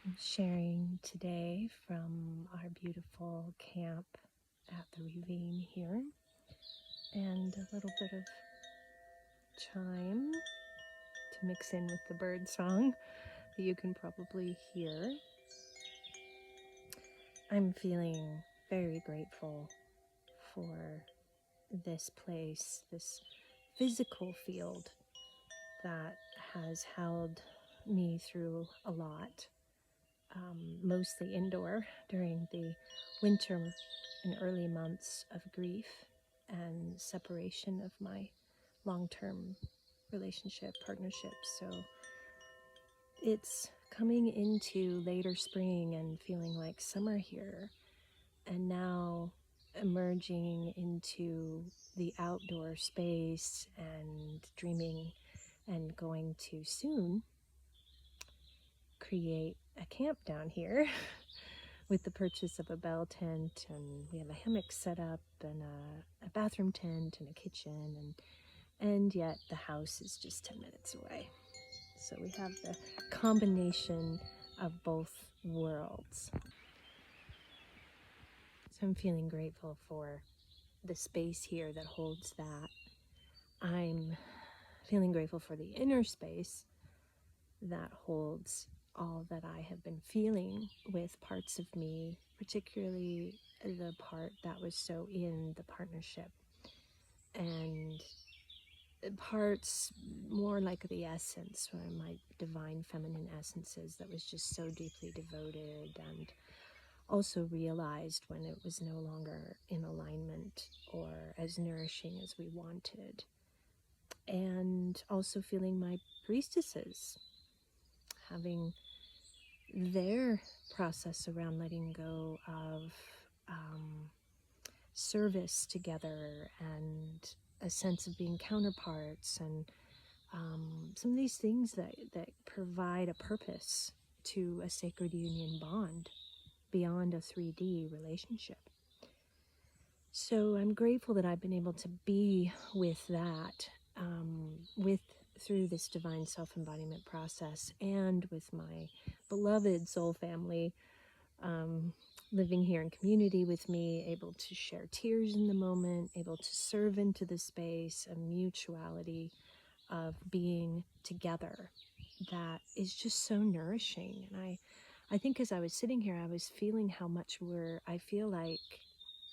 I'm sharing today from our beautiful camp at the Ravine here, and a little bit of chime to mix in with the bird song that you can probably hear. I'm feeling very grateful for this place, this physical field that has held me through a lot, mostly indoor during the winter and early months of grief and separation of my long-term relationship, partnership. So it's coming into later spring and feeling like summer here, and now emerging into the outdoor space and dreaming and going to soon create a camp down here with the purchase of a bell tent, and we have a hammock set up and a bathroom tent and a kitchen, and yet the house is just 10 minutes away. So we have the combination of both worlds. So I'm feeling grateful for the space here that holds that. I'm feeling grateful for the inner space that holds all that I have been feeling with parts of me, particularly the part that was so in the partnership, and parts more like the essence, or my divine feminine essences, that was just so deeply devoted, and also realized when it was no longer in alignment or as nourishing as we wanted. And also feeling my priestesses having their process around letting go of service together, and a sense of being counterparts, and some of these things that provide a purpose to a sacred union bond beyond a 3D relationship. So I'm grateful that I've been able to be with that, with through this divine self-embodiment process, and with my beloved soul family, living here in community with me, able to share tears in the moment, able to serve into the space, a mutuality of being together that is just so nourishing. And I think as I was sitting here, I was feeling how much I feel like,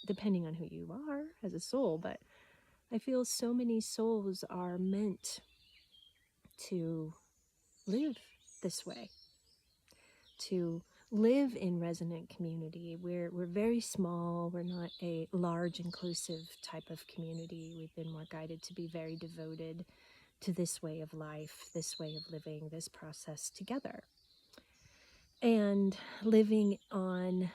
depending on who you are as a soul, but I feel so many souls are meant to live this way, to live in resonant community. We're very small. We're not a large, inclusive type of community. We've been more guided to be very devoted to this way of life, this way of living, this process together. And living on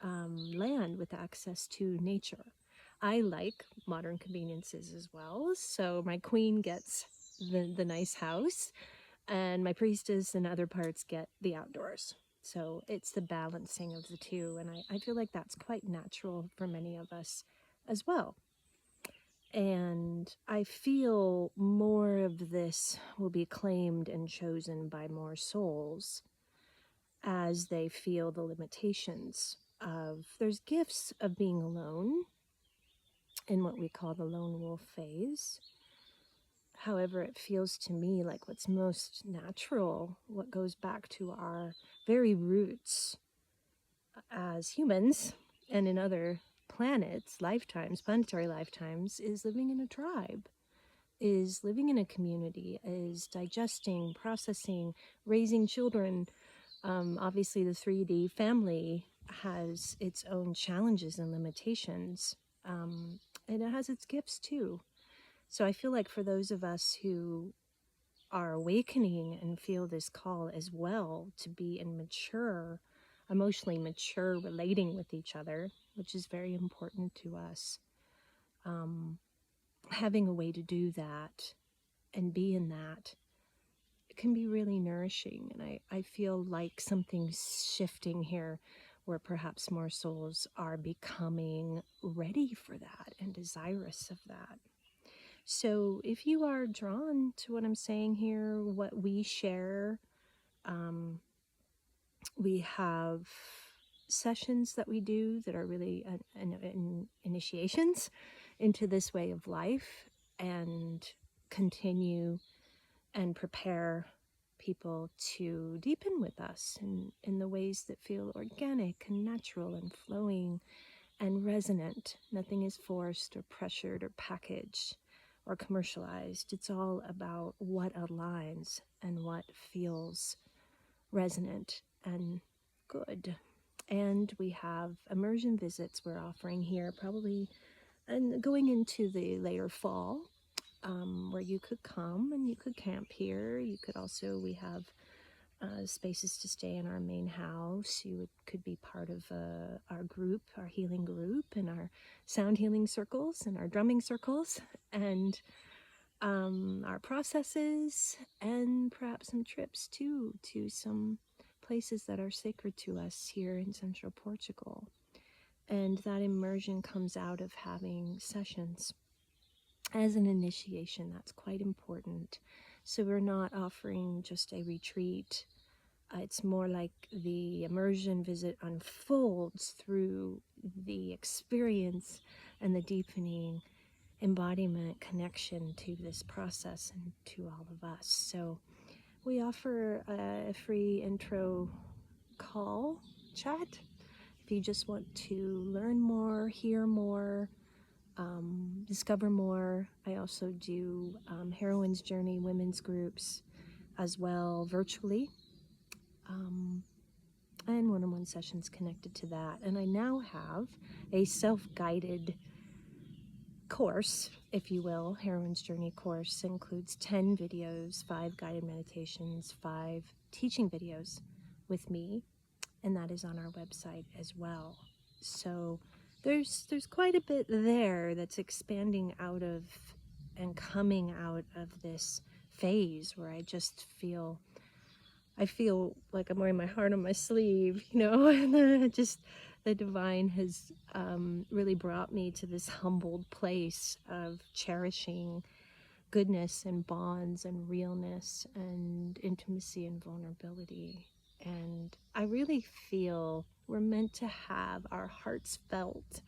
land with access to nature. I like modern conveniences as well. So my queen gets the nice house, and my priestess and other parts get the outdoors. So it's the balancing of the two. And I feel like that's quite natural for many of us as well. And I feel more of this will be claimed and chosen by more souls as they feel the limitations of, there's gifts of being alone in what we call the lone wolf phase. However, it feels to me like what's most natural, what goes back to our very roots as humans and in other planets, lifetimes, planetary lifetimes, is living in a tribe, is living in a community, is digesting, processing, raising children. Obviously, the 3D family has its own challenges and limitations, and it has its gifts too. So I feel like for those of us who are awakening and feel this call as well to be in mature, emotionally mature relating with each other, which is very important to us, having a way to do that and be in that, it can be really nourishing. And I feel like something's shifting here, where perhaps more souls are becoming ready for that and desirous of that. So if you are drawn to what I'm saying here, what we share, We have sessions that we do that are really initiations into this way of life, and continue and prepare people to deepen with us in the ways that feel organic and natural and flowing and resonant. Nothing is forced or pressured or packaged or commercialized. It's all about what aligns and what feels resonant and good. And we have immersion visits we're offering here, probably and going into the later fall, where you could come and you could camp here. You could also, we have spaces to stay in our main house. You could be part of our group, our healing group, and our sound healing circles and our drumming circles, and our processes, and perhaps some trips too to some places that are sacred to us here in central Portugal. And that immersion comes out of having sessions as an initiation. That's quite important. So we're not offering just a retreat. It's more like the immersion visit unfolds through the experience and the deepening embodiment connection to this process and to all of us. So we offer a free intro call chat if you just want to learn more, hear more, discover more. I also do Heroine's Journey women's groups as well, virtually, and one-on-one sessions connected to that. And I now have a self-guided course, if you will. Heroine's Journey course includes 10 videos, 5 guided meditations, 5 teaching videos with me, and that is on our website as well. So there's quite a bit there that's expanding out of and coming out of this phase where I feel like I'm wearing my heart on my sleeve, you know, and just the divine has really brought me to this humbled place of cherishing goodness and bonds and realness and intimacy and vulnerability. And I really feel we're meant to have our hearts felt,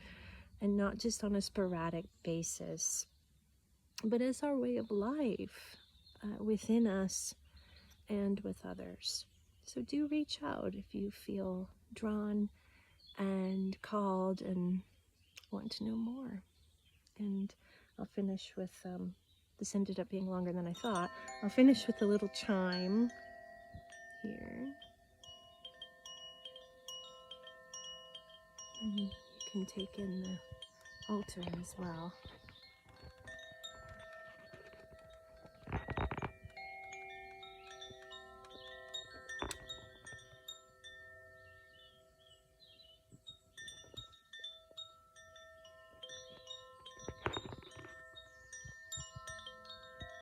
and not just on a sporadic basis, but as our way of life within us and with others. So do reach out if you feel drawn and called and want to know more. And I'll finish with, this ended up being longer than I thought. I'll finish with a little chime here. And you can take in the altar as well.